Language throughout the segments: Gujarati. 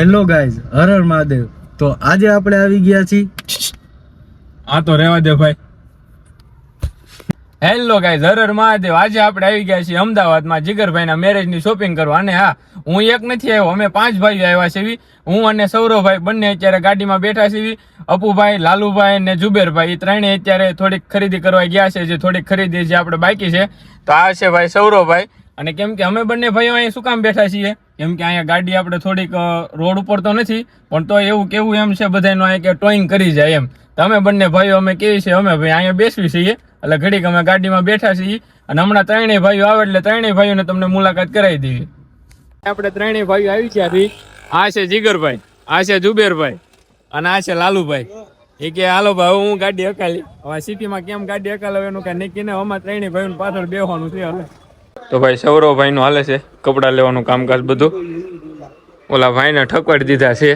Hello guys, Har Har Mahadev. તો આજે આપણે આવી ગયા છીએ. આ તો રહેવા દે ભાઈ. Hello guys, Har Har Mahadev. આજે આપણે આવી ગયા છીએ અમદાવાદમાં જીગરભાઈના મેરેજની શોપિંગ કરવા. અને હા, હું એક નથી આવ્યો, અમે 5 ભાઈઓ આવ્યા છીએ. હું અને સૌરવભાઈ બંને અત્યારે ગાડીમાં બેઠા છીએ. અપુભાઈ, લાલુભાઈ અને જુબેરભાઈ ત્રણેય અત્યારે થોડીક ખરીદી કરવા ગયા છે. જે થોડીક ખરીદી જે આપણે બાકી છે. તો આ છે ભાઈ સૌરવભાઈ. અને કેમ કે અમે બંને ભાઈઓ અહીંયા શું કામ બેઠા છીએ, કેમ કે અહીંયા ગાડી આપણે થોડીક રોડ ઉપર તો નથી, પણ તો એવું કેવું એમ છે બધાનું અહીંયા કે ટોઈંગ કરી જાય એમ. તો અમે બંને ભાઈઓ અમે કેવી છે, અમે ભાઈ અહીંયા બેસવી છીએ. એટલે ઘડીક અમે ગાડીમાં બેઠા છીએ. અને હમણાં ત્રણેય ભાઈઓ આવે એટલે ત્રણેય ભાઈઓને તમને મુલાકાત કરાવી દેવી. આપણે ત્રણેય ભાઈઓ આવી ગયા છીએ. આ છે જીગરભાઈ, આ છે જુબેરભાઈ અને આ છે લાલુભાઈ. એ કે હાલો ભાઈ હું ગાડી હકાલી. હવે સિટીમાં કેમ ગાડી હકાલે એનું કઈ નક્કી ને. અમારે ત્રણેય ભાઈઓને પાછળ બેસવાનું છે. હવે તો ભાઈ સૌરવભાઈ નું હાલે છે કપડાં લેવાનું કામકાજ બધું. ઓલા ભાઈને ઠકવાડી દીધા છે.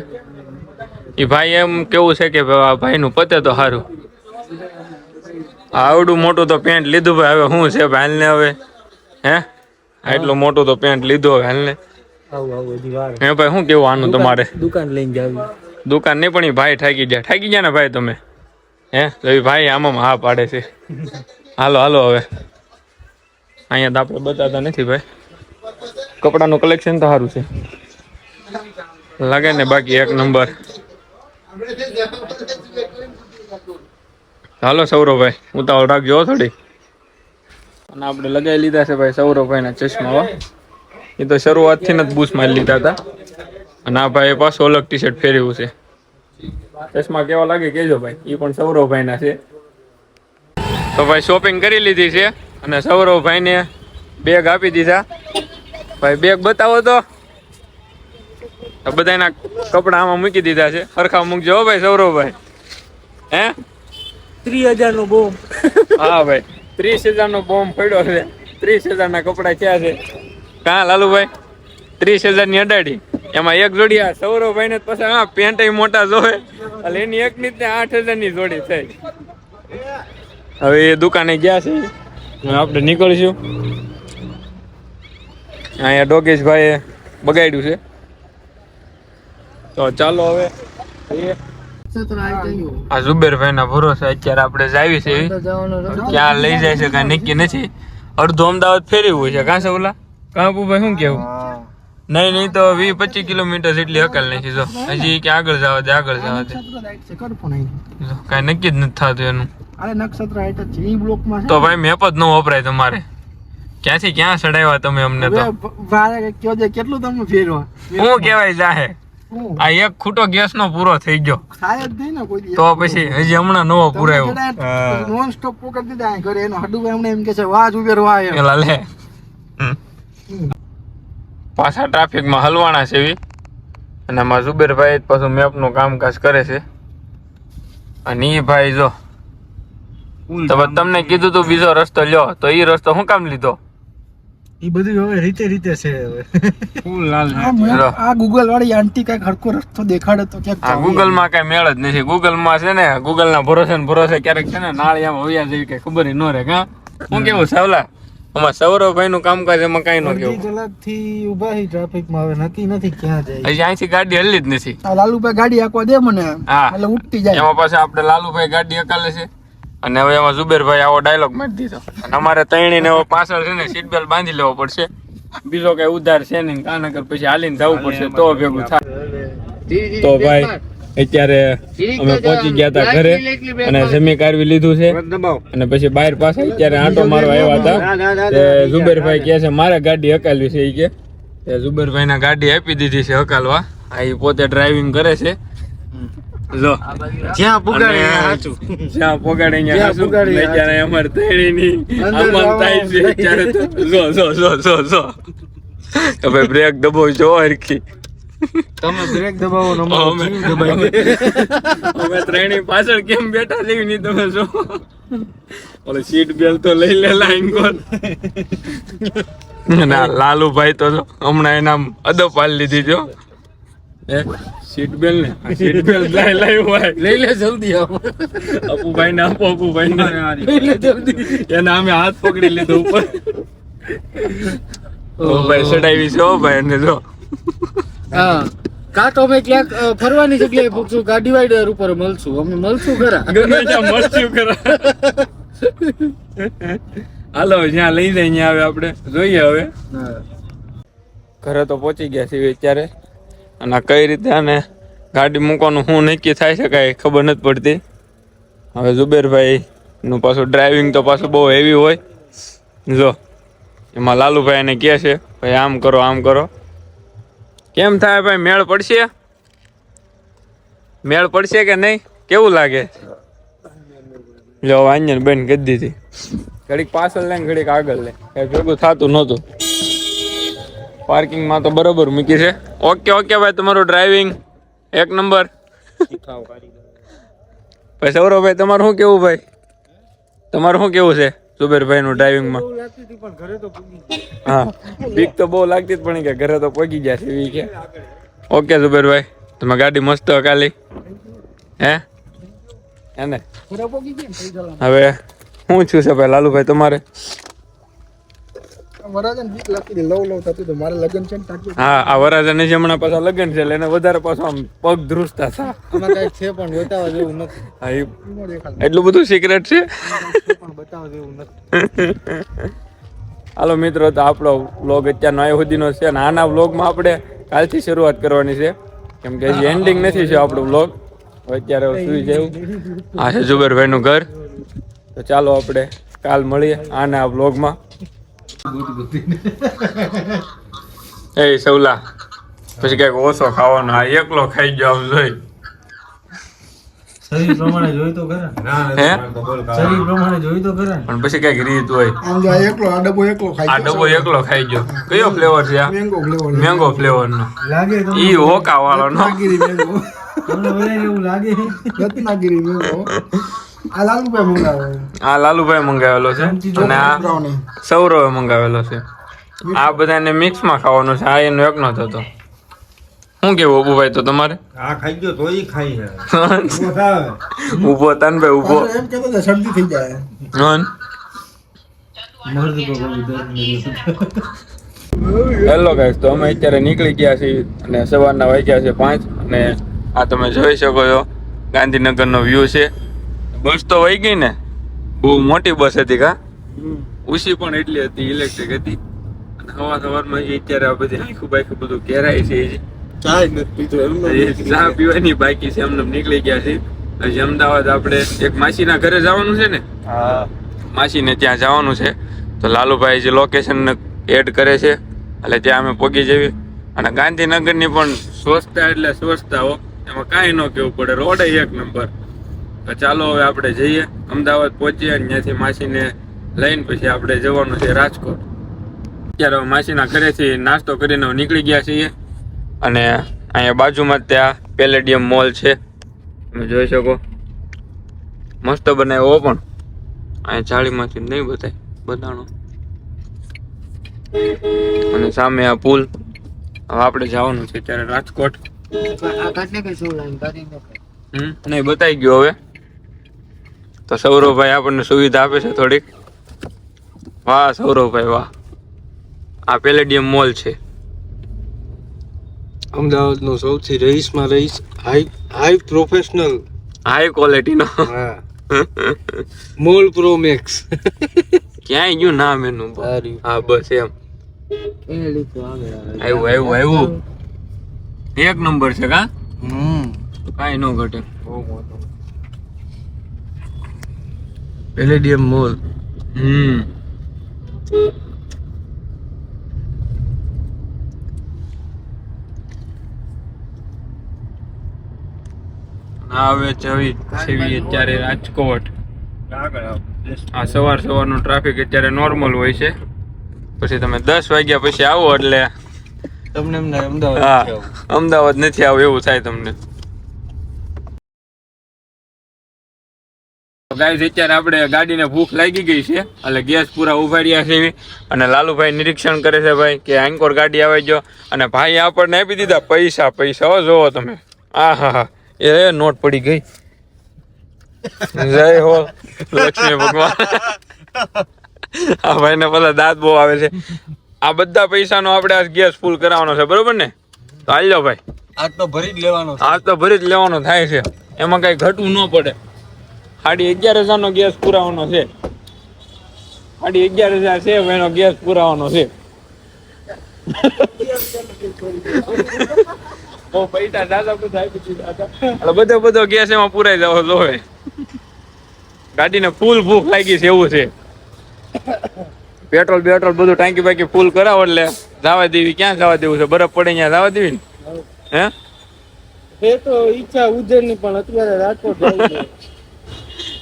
એ ભાઈ એમ કેવું છે કે ભાઈ નું પતે તો સારું. આવડું મોટું તો પેન્ટ લીધું ભાઈ. હવે શું છે ભાઈ ને હવે હે એટલું મોટું તો પેન્ટ લીધું હવે હાલ ને. હે ભાઈ શું કેવું આનું તમારે? દુકાન લઈને જાવી. દુકાન નહીં પણ એ ભાઈ ઠાકી ગયા ને ભાઈ તમે. હે તો એ ભાઈ આમાં હા પાડે છે. હાલો હાલો હવે. અહીંયા તો આપણે બતાવતા નથી ભાઈ. કપડાનું કલેક્શન તો સારું છે લાગે ને. બાકી એક નંબર. હાલો સૌરવભાઈ ઉતાવળ રાખજો થોડી. અને આપણે લગાવી લીધા છે ભાઈ સૌરવભાઈના ચશ્મા. એ તો શરૂઆતથી જ બૂસ મારી લીધા હતા. અને આ ભાઈ પાછું અલગ ટી શર્ટ ફેરવ્યું છે. ચશ્મા કેવા લાગે કેજો ભાઈ. એ પણ સૌરવભાઈના છે. તો ભાઈ શોપિંગ કરી લીધી છે. અને સૌરવભાઈને બેગ આપી દીધા. ભાઈ બેગ બતાવો તો. બધાના કપડા આમાં મૂકી દીધા છે. સરખા મૂકજો ભાઈ સૌરવભાઈ. હે 30,000 નો બોમ્બ. હા ભાઈ 30,000 નો બોમ્બ પડ્યો છે. 30,000 ના કપડા ક્યાં છે? કાં લાલુભાઈ 30,000 ની અડાડી. એમાં એક જોડી આ સૌરવભાઈ ને પછી હા પેન્ટ મોટા જોવે એટલે એની એક ની 8,000 ની જોડી થઈ. હવે એ દુકાને ગયા છે. આપણે નીકળીશું. અહીંયા ડોગેશભાઈએ બગાડ્યું છે. તો ચાલો હવે આ જુબેરભાઈ ના ભરોસે અત્યારે આપણે જાવી છે. ક્યાં લઈ જાય છે કઈ નક્કી નથી. અડધું અમદાવાદ ફેરવ્યું છે. કાં છે ઓલા કાંપુભાઈ શું કેવું? નહીં તો 20-25 કિલોમીટર જેટલી હકલ નથી. જો હજી કે આગળ જવા દે આગળ જવા દે. કઈ નક્કી જ નથી થતું એનું. તો ભાઈ મેપ જ ન વપરાય તમારે. ક્યાંથી ક્યાં ચડાવ્યા તમે અમને? તો કેટલું તમે ફેરવા શું કેવાય જાહે. આ એક ખૂટો ગેસ નો પૂરો થઈ ગયો તો પછી હજી હમણાં નવો પુરાયો. નોન સ્ટોપ પકડી દીધા ઘરે. એનો હડુભાઈ હમણાં એમ કે છે વાહ ઉભેર વાહ પેલા લે પાછા ટ્રાફિકમાં હલવાણા છે એવી. અને આમાં જુબેરભાઈ પાછું મેપ નું કામકાજ કરે છે. અને એ ભાઈ જો તમને કીધું તું બીજો રસ્તો લ્યો તો એ રસ્તો શું કામ લીધો? એ બધું હવે રીતે છે. હવે આ ગૂગલ વાળી આંટી કઈક હરકો રસ્તો દેખાડે તો ક્યાંક. આ ગૂગલ માં કઈ મેળ જ નથી. ગૂગલ માં છે ને ગૂગલ ના ભરોસે ક્યારેક છે ને નાળિયામાં વયા જેવી કઈ ખબર ન રહે. કા શું કેવું સાવલા? આમાં સૌરવભાઈ નું કામકાજ એમાં કઈ ન કેવું. કલાક થી ઉભા છે ટ્રાફિક માં. હવે નક્કી નથી ક્યાં જાય. હજી અહીંથી ગાડી હલી જ નથી. લાલુભાઈ ગાડી આખવા દે મને. હા એટલે ઉઠતી જાય. એમાં પાછા આપણે લાલુભાઈ ગાડી હકાલે છે. અને હવે એમાં જુબેરભાઈ આવો ડાયલોગ મારી દીધો. અને અમારે તૈણી ને પાછળ છે ને સીટ બેલ્ટ બાંધી લેવો પડશે. બીજો કઈ ઉધાર છે નહીં. કાનગર પછી હાલીને જવું પડશે તો ભેગું થાય. તો ભાઈ અત્યારે અમે પહોંચી ગયા હતા ઘરે અને જમી કાઢવી લીધું છે. અને પછી બહાર પાસે અત્યારે આંટો મારવા આવ્યા હતા. જુબેરભાઈ કહે છે મારે ગાડી હકાલવી છે. એ કે જુબેરભાઈ ના ગાડી આપી દીધી છે હકાલવા. આ પોતે ડ્રાઇવિંગ કરે છે. જો જ્યાં પુગાડે જ્યાં પોગાડે અત્યારે અમારે તૈણીની આમાં થાય છે અત્યારે તો. જો હવે બ્રેક દબાવજો હરખી. તમે બ્રેક દબાવો અમે ત્રણેય પાછળ કેમ બેઠા છે નહીં તમે જો. ઓલે સીટ બેલ્ટ તો લઈ લે લાઈન કોર. ના લાલુભાઈ તો હમણાં એના અદબ પાડી લીધી જો. સીટ બેલ્ટ ને સીટ બેલ્ટ લઈ લે જલ્દી. અપુભાઈ ને આપો. અપુભાઈ ને લઈ લે જલ્દી. એના અમે હાથ પકડી લીધો ઉપર. ભાઈ ચડાવી છે ભાઈ. અને જો હા કાં તો અમે ક્યાંક ફરવાની જગ્યાએ પૂછશું કા ડિવાઈડર ઉપર મળશું અમે મળશું ખરા ગમે ત્યાં મળશું ખરા. હાલો જ્યાં લઈ જાય ત્યાં હવે આપણે જોઈએ. હવે ઘરે તો પહોંચી ગયા છીએ અત્યારે, અને કઈ રીતે આને ગાડી મૂકવાનું શું નક્કી થાય છે કાંઈ ખબર નથી પડતી. હવે ઝુબેરભાઈ નું પાછું ડ્રાઇવિંગ તો પાછું બહુ હેવી હોય. જો એમાં લાલુભાઈ એને કહે છે ભાઈ આમ કરો આમ કરો. કેમ થાય ભાઈ, મેળ પડશે? મેળ પડશે કે નહીં? કેવું લાગે? જો વાંજન બેન કરી દીધી, ઘડીક પાછળ લે ને ઘડીક આગળ લે, કઈ ભેગું થતું નહોતું. પાર્કિંગમાં તો બરોબર મૂકી છે. ઓકે ઓકે ભાઈ, તમારું ડ્રાઇવિંગ એક નંબર. ભાઈ સૌરભભાઈ તમારું શું કેવું? ભાઈ તમારું શું કેવું છે ઝુબેરભાઈ નું ડ્રાઇવિંગમાં? હા, બીક તો બહુ લાગતી પણ કે ઘરે તો પહોંચી ગયા છે કે. ઓકે ઝુબેરભાઈ, તમે ગાડી મસ્ત હકાલી હે ને? હવે શું છું છે ભાઈ લાલુભાઈ તમારે? હા, આ વરાજાને જે હમણાં પાછા લગ્ન છે એટલે એને વધારે પાછું આમ પગ ધ્રુસતા છે. એટલું બધું સિક્રેટ છે. હાલો મિત્રો, તો આપણો વ્લોગ અત્યારનો આ સુધીનો છે, અને આના વ્લોગમાં આપણે કાલથી શરૂઆત કરવાની છે, કેમ કે હજી એન્ડિંગ નથી છે આપણો વ્લોગ. અત્યારે સુઈ જવું. આ છે ઝુબેરભાઈનું ઘર. તો ચાલો આપણે કાલ મળીએ આના આ વ્લોગમાં. એ સૌલા પછી કઈક ઓછો ખાવાનો, આ એકલો ખાઈ ગયો આમ જોઈ. શરીર પ્રમાણે જોઈ તો ખરા. હે? શરીર પ્રમાણે જોઈ તો ખરા. પણ પછી કઈક રીત હોય. આમ જો આ ડબ્બો એકલો ખાઈ આ ડબ્બો એકલો ખાઈ ગયો. કયો ફ્લેવર છે આ? Mango flavour. મેંગો ફ્લેવર નો લાગે તમને? ઈ હોકા વાળો નો. રત્નાગીરી મેંગો. તમને બધાને એવું લાગે? રત્નાગીરી મેંગો. આ લાલુભાઈ મંગાવ્યો. આ લાલુભાઈ મંગાવેલો છે, અને આ સૌરવે મંગાવેલો છે. આ બધાને મિક્સમાં ખાવાનું છે. આ એનો એક નો થતો. શું કેવું અબુભાઈ તો તમારે? આ ખાઈ ગયો તો ઈ ખાઈ છે. ઉભો તાન ભાઈ ઉભો. એમ કહેતો તો શરદી થઈ જાય. હન હેલો ગાઈસ, તો અમે અત્યારે નીકળી ગયા છીએ અને સવારના વાગ્યા છે 5, અને આ તમે જોઈ શકો છો ગાંધીનગરનો વ્યૂ છે. બસ તો વહી ગઈ ને, બહુ મોટી બસ હતી કા, ઊંચી પણ એટલી હતી, ઇલેક્ટ્રિક હતી. અને સવારમાં અત્યારે આ બધી આખું બાઈખું બધું ઘેરાય છે. ચા પીવાની બાકી છે, એમને નીકળી ગયા છે. હજી અમદાવાદ આપણે એક માસીના ઘરે જવાનું છે ને, માસીને ત્યાં જવાનું છે. તો લાલુભાઈ જે લોકેશન એડ કરે છે એટલે ત્યાં અમે પહોંચી જઈએ. અને ગાંધીનગરની પણ સ્વચ્છતા એટલે સ્વચ્છતા હો, એમાં કાંઈ ન કહેવું પડે, રોડ એક નંબર. તો ચાલો હવે આપણે જઈએ અમદાવાદ પહોંચીએ, અને ત્યાંથી માસીને લઈને પછી આપણે જવાનું છે રાજકોટ. અત્યારે માસીના ઘરેથી નાસ્તો કરીને નીકળી ગયા છીએ, અને અહીંયા બાજુમાં ત્યાં પેલેડિયમ મોલ છે, તમે જોઈ શકો. મસ્ત બનાવ્યો પણ અહીંયા જાળીમાંથી નહીં બતાય બધાનો. અને સામે આ પુલ. હવે આપણે જવાનું છે ત્યારે રાજકોટ. નહીં બતાવી ગયો હવે. તો સૌરભભાઈ આપણને સુવિધા આપે છે થોડીક. વાહ સૌરભભાઈ વાહ. આ પેલેડિયમ મોલ છે અમદાવાદ નો સૌથી રહીશમાં રહીશ હાઈ પ્રોફેશનલ હાઈ ક્વોલિટી નો મોલ પ્રો મેક્સ. ક્યાંય ગયું નામ એનું? હા બસ એમ. આવ્યું એક નંબર છે કા. કાંઈ ન ઘટે. Palladium mall. હવે જવી અત્યારે રાજકોટ. આ સવારનો ટ્રાફિક અત્યારે નોર્મલ હોય છે. પછી તમે 10 વાગ્યા પછી આવો એટલે તમને અમદાવાદ નથી આવું એવું થાય તમને. ગાઈઝ અત્યારે આપણે ગાડીને ભૂખ લાગી ગઈ છે એટલે ગેસ પૂરા ઉભાડ્યા છે. અને લાલુભાઈ નિરીક્ષણ કરે છે ભાઈ કે આંકોર ગાડી આવે જો. અને ભાઈ આપણને આપી દીધા પૈસા. હો જોવો તમે. હા એ નોટ પડી ગઈ. જય હો લક્ષ્મી ભગવાન. આ ભાઈને પેલા દાંત બહુ આવે છે. આ બધા પૈસાનો આપણે આ ગેસ ફૂલ કરાવવાનો છે, બરોબર ને? તો હાલ્યો ભાઈ, આજ તો ભરી જ લેવાનો છે. આજ તો ભરી જ લેવાનો થાય છે, એમાં કઈ ઘટવું ન પડે. 11,500 નો ગેસ પુરાવાનો છે. 11,500 છે એનો ગેસ પુરાવાનો છે. ઓ પૈસા દાદા બધા આપી દીધા હતા. એટલે બધો ગેસ એમાં પુરાઈ જવો જોઈએ. ગાડીને ફૂલ ભૂખ લાગી છે એવું છે. પેટ્રોલ બધું ટાંકી બાકી ફૂલ કરાવો એટલે જવા દેવી. ક્યાં જવા દેવું છે? બરફ પડે ત્યાં જવા દેવી ને? હે એ તો ઈચ્છા ઉજ્જૈનની પણ અત્યારે રાજકોટ જવું છે.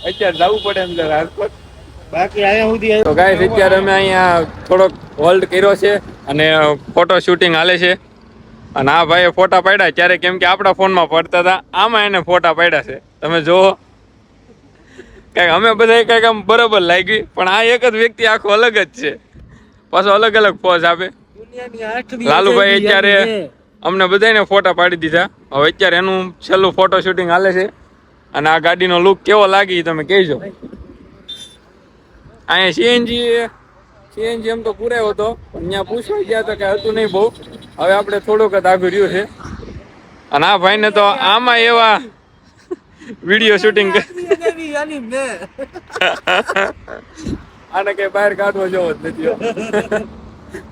અત્યારે જવું પડે એમ છે રાજકોટ. બાકી અહીંયા સુધી તો ગાઈસ અત્યારે અમે અહીંયા થોડોક હોલ્ડ કર્યો છે અને ફોટો શૂટિંગ હાલે છે. અને આ ભાઈએ ફોટા પાડ્યા ત્યારે, કેમ કે આપણા ફોનમાં પડતા હતા, આમાં એને ફોટા પાડ્યા છે. તમે જુઓ, કઈક અમે બધા કઈક આમ બરાબર લાગી, પણ આ એક જ વ્યક્તિ આખો અલગ જ છે. પાછો અલગ પોઝ આપે. લાલુભાઈ અત્યારે અમને બધાને ફોટા પાડી દીધા. હવે અત્યારે એનું છેલ્લું ફોટો શૂટિંગ હાલે છે. અને આ ગાડીનો લુક કેવો લાગી તમે કહેજો. અહીંયા સીએનજી એમ તો પુરાયો હતો, પણ ત્યાં પૂછવા ગયા તો કે હતું નહીં બહુ. હવે આપણે થોડુંક જ આગળ રહ્યું છે. અને આ ભાઈને તો આમાં એવા વિડીયો શૂટિંગ આને કઈ બહાર કાઢવો જેવો જ નથી.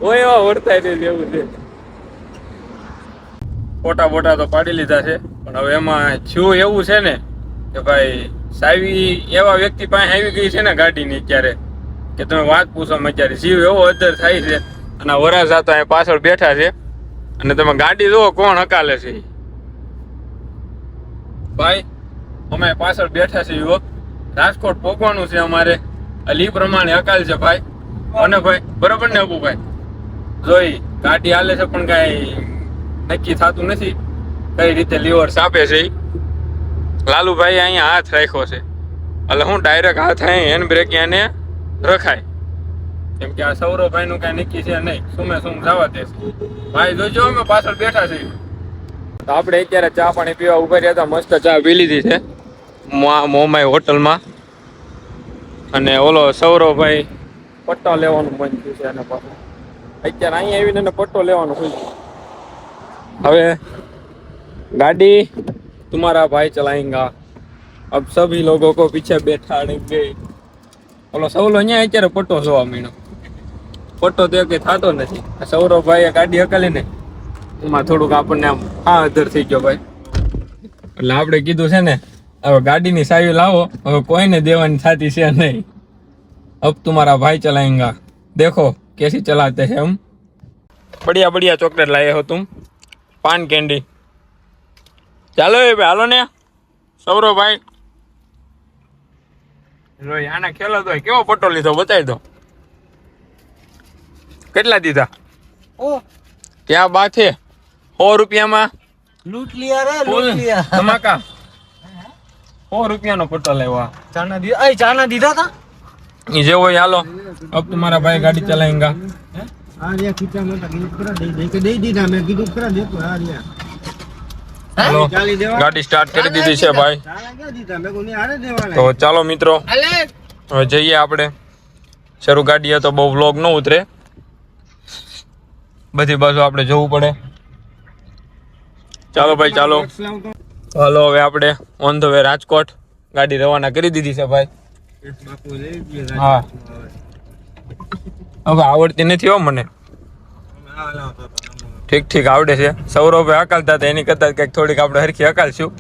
હોય એવા વર્તાય છે એવું છે. ફોટા તો પાડી લીધા છે, પણ હવે એમાં શું એવું છે ને કે ભાઈ સાવી એવા વ્યક્તિ પાસે આવી ગઈ છે ને ગાડીની અત્યારે, કે તમે વાત પૂછો. અત્યારે જીવ એવો અદ્દર થાય છે. અને વરાજા તો અહીં પાછળ બેઠા છે. અને તમે ગાડી જુઓ કોણ હકાલે છે. ભાઈ અમે પાછળ બેઠા છે. રાજકોટ પહોંચવાનું છે અમારે. એટલે એ પ્રમાણે હકાલ છે ભાઈ. અને ભાઈ બરોબર ને અબુભાઈ? જોઈ ગાડી હાલે છે પણ કઈ નક્કી થતું નથી કઈ રીતે લીવર સાપે છે. લાલુભાઈ અહીંયા હાથ રાખ્યો છે, એટલે હું ડાયરેક્ટ હાથ અહીં હેન્ડ બ્રેક એને રખાય. કેમ કે આ સૌરભભાઈ નું કઈ નક્કી છે નહીં, સુમે જવા દેશે. ભાઈ જોજો અમે પાછળ બેઠા છીએ. તો આપણે અત્યારે ચા પાણી પીવા ઉભા રહ્યા હતા. મસ્ત ચા પી લીધી છે મોમાઈ હોટલમાં. અને ઓલો સૌરભભાઈ પટ્ટો લેવાનું મન થયું છે એના પાસે. અત્યારે અહીંયા આવીને એને પટ્ટો લેવાનું હોય. હવે गाड़ी तुम्हारा भाई चलाएगा, अब सभी लोगों को पीछे बैठाड़ेंगे. ઓલો સૌલો અહીંયા અત્યારે પટ્ટો જોવા મળ્યો. પટ્ટો તો કે થતો નથી. સૌરભભાઈ ગાડી હકાલી ને એમાં થોડુંક આપણને આમ અધર થઈ ગયો ભાઈ. એટલે આપણે કીધું છે ને હવે ગાડીની સાવી લાવો, હવે કોઈને દેવાની થતી છે નહીં. अब तुम्हारा भाई चलाएगा, देखो कैसी चलाते हैं हम. बढ़िया चॉकलेट लाए हो तुम, पान कैंडी. ચાલો એ ભાઈ હાલો ને સૌરભભાઈ. રોઈ આના ખેલો તો કેવો પટ્ટો લીધો બતાવી દો. કેટલા દીધા? क्या बात है, 100 રૂપિયામાં લૂંટ લિયા રે, લૂંટ લિયા. ધમાકા. 100 રૂપિયાનો પટ્ટો લેવા. ચાના દીધા હતા. એ જેવો હાલો. अब तुम्हारा भाई गाड़ी चलाएगा. આ રે ખીચા માં ગીત કરા દે દીધા. મેં કીધું કરા દે તો આ રે. हेलो, गाड़ी स्टार्ट कर दी थी भाई. तो चलो मित्रों હવે જઈએ આપણે. શરૂ ગાડીએ તો બહુ વ્લોગ ન ઉતરે, બધી બાજુ આપણે જવું પડે. ચાલો ભાઈ ચાલો. હાલો હવે આપણે ઓન ધ વે રાજકોટ. ગાડી રવાના કરી દીધી છે ભાઈ. હા હવે આવડતી નથી હો મને. ઠીક આવડે છે. સૌરભે હકાલતા હતા એની કરતા કંઈક થોડીક આપણે હરખી હકાલશું.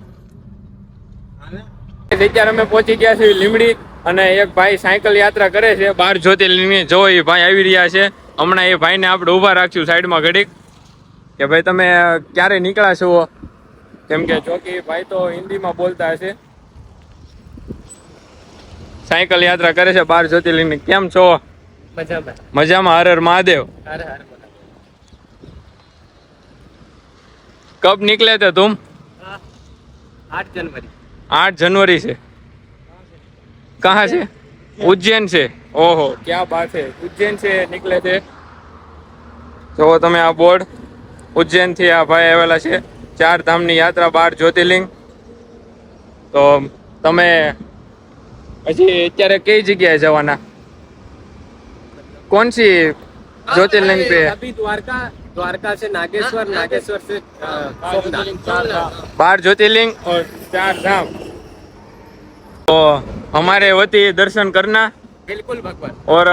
અત્યારે અમે પહોંચી ગયા છીએ લીમડી. અને એક ભાઈ સાયકલ યાત્રા કરે છે 12 જ્યોતિર્લિંગની. જો એ ભાઈ આવી રહ્યા છે હમણાં. એ ભાઈને આપણે ઊભા રાખશું સાઈડમાં ઘડીક, કે ભાઈ તમે ક્યારે નીકળ્યા છો. કેમ કે ચોકી ભાઈ તો હિન્દીમાં બોલતા હશે. સાયકલ યાત્રા કરે છે 12 જ્યોતિર્લિંગની. કેમ છો? મજામાં. હર હર મહાદેવ. कब निकले थे तुम? 8 जनवरी से. कहाँ से? उज्जैन से. ओहो क्या बात है, उज्जैन से निकले थे. જો તમે આ બોર્ડ ઉજ્જૈન થી આ ભાઈ આવેલા છે. 4 ધામની યાત્રા 12 જ્યોતિર્લિંગ. તો તમે હજી અત્યારે કઈ જગ્યાએ જવાના? कौन सी ज्योतिर्लिंग पे? द्वारका से नागेश्वर, नागेश्वर से सोमनाथ। 12 ज्योतिर्लिंग और 4 धाम। तो हमारे वती दर्शन करना बिल्कुल भगवान। और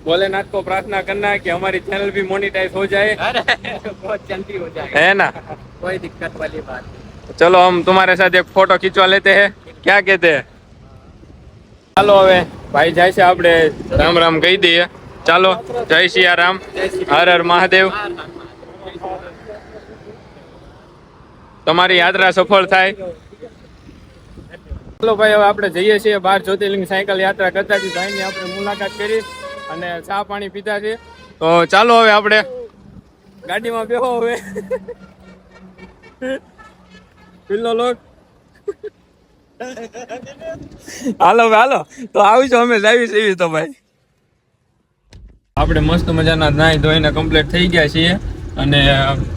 भोलेनाथ को प्रार्थना करना कि हमारी चैनल भी मोनेटाइज हो जाए। अरे बहुत जल्दी हो जाएगा, है ना? कोई दिक्कत वाली बात नहीं। चलो हम तुम्हारे साथ एक फोटो खींचवा लेते हैं, क्या कहते हैं? ચાલો હવે ભાઈ જાય છે, આપણે રામ રામ કહી દઈએ. ચાલો, જય સિયારામ, હર હર મહાદેવ. તમારી યાત્રા સફળ થાય. ચાલો ભાઈ, હવે આપણે જઈએ છીએ 12 જ્યોતિર્લિંગ સાયકલ યાત્રા કરતા જ ભાઈની આપણે મુલાકાત કરી અને ચા પાણી પીતા છે. તો ચાલો હવે આપણે ગાડીમાં બેહો. હવે પેલો લોક હાલો હાલો તો આવીશું, અમે જાવીશ એવી. તો ભાઈ આપણે મસ્ત મજાના નાઈ ધોઈને કમ્પ્લીટ થઈ ગયા છીએ અને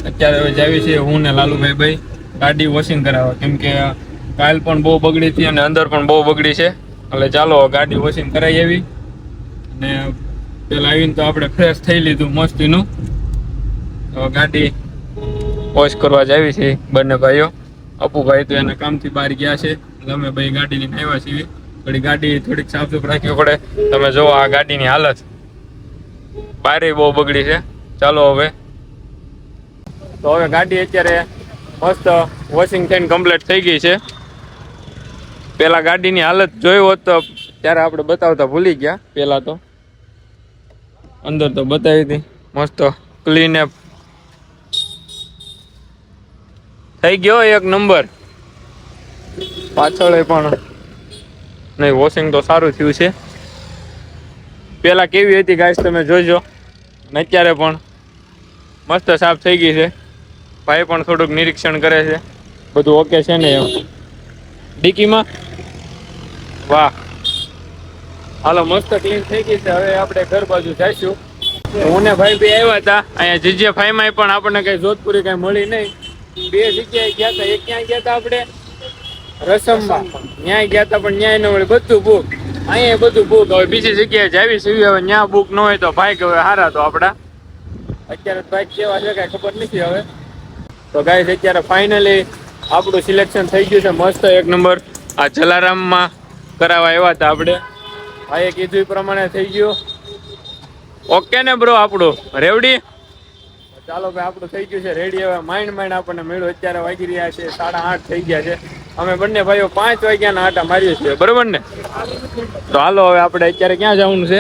અત્યારે હવે જાવી છીએ હું ને લાલુભાઈ ગાડી વોશિંગ કરાવવા, કેમ કે કાલ પણ બહુ બગડી હતી અને અંદર પણ બહુ બગડી છે. એટલે ચાલો ગાડી વોશિંગ કરાવી આવી. અને પેલા આવીને તો આપણે ફ્રેશ થઈ લીધું મસ્તીનું. તો ગાડી વોશ કરવા જાવી છે બંને ભાઈઓ. અપુભાઈ તો એના કામથી બહાર ગયા છે, એટલે અમે ભાઈ ગાડી લઈને આવ્યા છીએ. થોડી ગાડી થોડીક સાફ સુફ રાખવી પડે. તમે જુઓ આ ગાડીની હાલત, બારે બહુ બગડી છે. ચાલો હવે તો હવે ગાડી અત્યારે મસ્ત વોશિંગ થઈને કમ્પ્લીટ થઈ ગઈ છે. પેલા ગાડીની હાલત જોઈ હોત તો ત્યારે આપણે બતાવતા ભૂલી ગયા. પેલા તો અંદર તો બતાવી હતી મસ્ત ક્લીન એપ થઈ ગયો, એક નંબર. પાછળ પણ નહીં, વોશિંગ તો સારું થયું છે. પેલા કેવી હતી ગાઈસ તમે જોજો, ને અત્યારે પણ મસ્ત સાફ થઈ ગઈ છે. ભાઈ પણ થોડુંક નિરીક્ષણ કરે છે, બધું ઓકે છે ને એમ ડીકીમાં. વાહ, હાલો મસ્ત ક્લીન થઈ ગઈ છે. હવે આપણે ઘર બાજુ જઈશું. હું ને ભાઈ બી આવ્યા હતા અહીંયા જીજે ફાઈમાં, પણ આપણને કઈ જોધપુરી કઈ મળી નહીં. 2 જગ્યાએ ગયા હતા. એક ક્યાં ગયા હતા આપણે રસમમાં, ન્યાય ગયા હતા પણ ન્યાય ન મળે, બધું બુક. અહીંયા બધું બુક. હવે બીજી જગ્યાએ જાવી સીવી, હવે ન્યા બુક ન હોય તો ભાઈ હવે હારા તો આપડા. અત્યારે ભાઈ કેવા છે કઈ ખબર નથી હવે. તો ગાઈસ અત્યારે ફાઇનલી આપણું સિલેક્શન થઈ ગયું છે મસ્ત એક નંબર. આ જલારામમાં કરાવવા આવ્યા હતા આપણે, ભાઈએ કીધું એ પ્રમાણે થઈ ગયું. ઓકે ને બ્રો, આપણું રેવડી. ચાલો ભાઈ, આપણું થઈ ગયું છે રેડી. હવે માઇન્ડ આપણને મળ્યું. અત્યારે વાગી રહ્યા છે 8:30 થઈ ગયા છે. અમે બંને ભાઈઓ 5 વાગ્યાના આટા મારીએ છીએ, બરોબર ને? તો હાલો હવે આપણે અત્યારે ક્યાં જવાનું છે?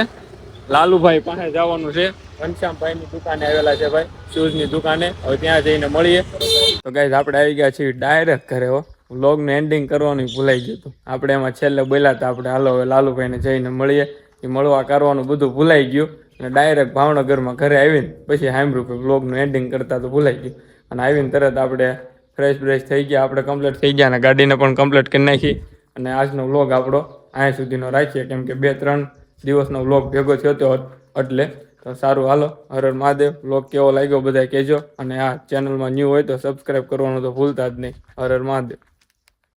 લાલુભાઈ પાસે જવાનું છે. ઘનશ્યામભાઈની દુકાને આવેલા છે ભાઈ, શૂઝની દુકાને. હવે ત્યાં જઈને મળીએ. તો ગાઈઝ આપણે આવી ગયા છીએ ડાયરેક્ટ ઘરે. વ્લોગનું એન્ડિંગ કરવાનું ભૂલાઈ ગયું હતું. આપણે એમાં છેલ્લે બોલ્યા હતા આપણે હાલો હવે લાલુભાઈને જઈને મળીએ. એ મળવા કરવાનું બધું ભૂલાઈ ગયું અને ડાયરેક્ટ ભાવનગરમાં ઘરે આવીને પછી સાંભળ્યું કે વ્લોગનું એન્ડિંગ કરતા તો ભૂલાઈ ગયું. અને આવીને તરત આપણે ફ્રેશ થઈ ગયા, આપણે કમ્પ્લીટ થઈ ગયા અને ગાડીને પણ કમ્પ્લીટ કરી નાખી. અને આજનો વ્લોગ આપણો અહીંયા સુધીનો રાખીએ, કેમ કે 2-3 દિવસનો વ્લોગ ભેગો થયો હતો એટલે. તો સારું, હાલો, હર હર મહાદેવ. વ્લોગ કેવો લાગ્યો બધા કહેજો. અને આ ચેનલમાં ન્યૂ હોય તો સબસ્ક્રાઈબ કરવાનું તો ભૂલતા જ નહીં. હર હર મહાદેવ.